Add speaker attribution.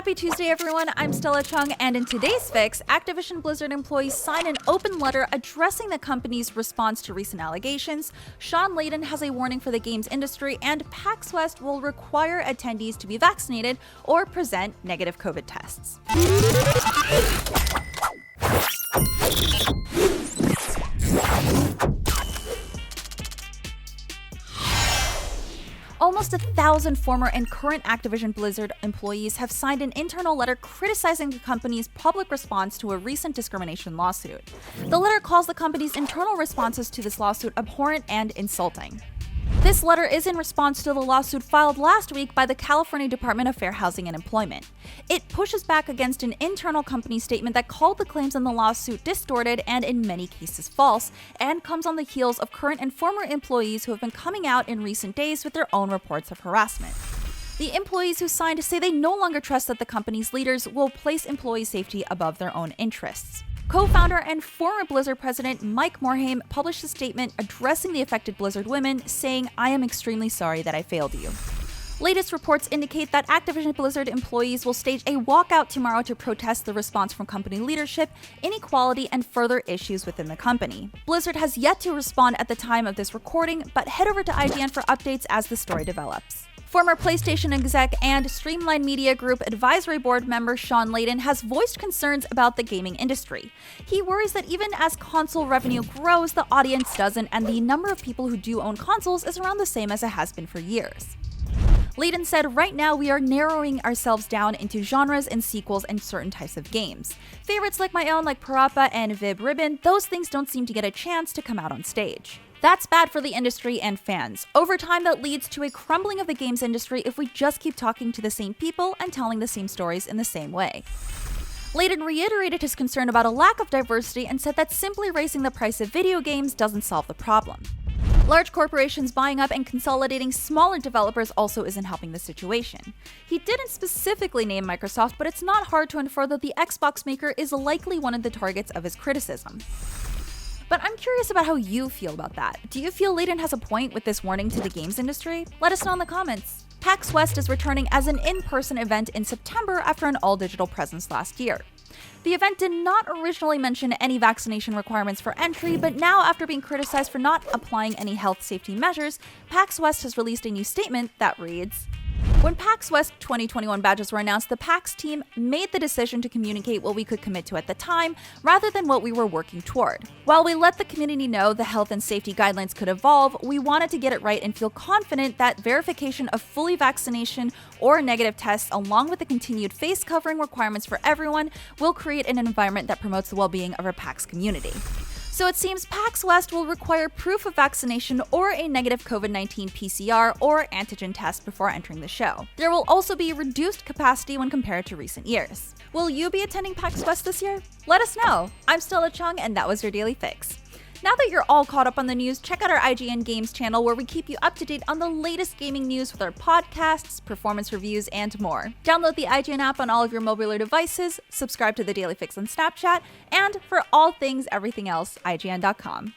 Speaker 1: Happy Tuesday, everyone. I'm Stella Chung, and in today's fix, Activision Blizzard employees sign an open letter addressing the company's response to recent allegations. Shawn Layden has a warning for the games industry, and PAX West will require attendees to be vaccinated or present negative COVID tests. Almost 1,000 former and current Activision Blizzard employees have signed an internal letter criticizing the company's public response to a recent discrimination lawsuit. The letter calls the company's internal responses to this lawsuit abhorrent and insulting. This letter is in response to the lawsuit filed last week by the California Department of Fair Housing and Employment. It pushes back against an internal company statement that called the claims in the lawsuit distorted and in many cases false, and comes on the heels of current and former employees who have been coming out in recent days with their own reports of harassment. The employees who signed say they no longer trust that the company's leaders will place employee safety above their own interests. Co-founder and former Blizzard president Mike Morhaime published a statement addressing the affected Blizzard women, saying, "I am extremely sorry that I failed you." Latest reports indicate that Activision Blizzard employees will stage a walkout tomorrow to protest the response from company leadership, inequality, and further issues within the company. Blizzard has yet to respond at the time of this recording, but head over to IGN for updates as the story develops. Former PlayStation exec and Streamline Media Group advisory board member Shawn Layden has voiced concerns about the gaming industry. He worries that even as console revenue grows, the audience doesn't, and the number of people who do own consoles is around the same as it has been for years. Layden said, "Right now we are narrowing ourselves down into genres and sequels and certain types of games. Favorites like my own, like Parappa and Vib Ribbon, those things don't seem to get a chance to come out on stage. That's bad for the industry and fans. Over time, that leads to a crumbling of the games industry if we just keep talking to the same people and telling the same stories in the same way." Layden reiterated his concern about a lack of diversity and said that simply raising the price of video games doesn't solve the problem. Large corporations buying up and consolidating smaller developers also isn't helping the situation. He didn't specifically name Microsoft, but it's not hard to infer that the Xbox maker is likely one of the targets of his criticism. But I'm curious about how you feel about that. Do you feel Layden has a point with this warning to the games industry? Let us know in the comments. PAX West is returning as an in-person event in September after an all-digital presence last year. The event did not originally mention any vaccination requirements for entry, but now, after being criticized for not applying any health safety measures, PAX West has released a new statement that reads, "When PAX West 2021 badges were announced, the PAX team made the decision to communicate what we could commit to at the time, rather than what we were working toward. While we let the community know the health and safety guidelines could evolve, we wanted to get it right and feel confident that verification of fully vaccination or negative tests, along with the continued face covering requirements for everyone, will create an environment that promotes the well-being of our PAX community." So it seems PAX West will require proof of vaccination or a negative COVID-19 PCR or antigen test before entering the show. There will also be reduced capacity when compared to recent years. Will you be attending PAX West this year? Let us know. I'm Stella Chung, and that was your Daily Fix. Now that you're all caught up on the news, check out our IGN Games channel, where we keep you up to date on the latest gaming news with our podcasts, performance reviews, and more. Download the IGN app on all of your mobile devices, subscribe to the Daily Fix on Snapchat, and for all things everything else, IGN.com.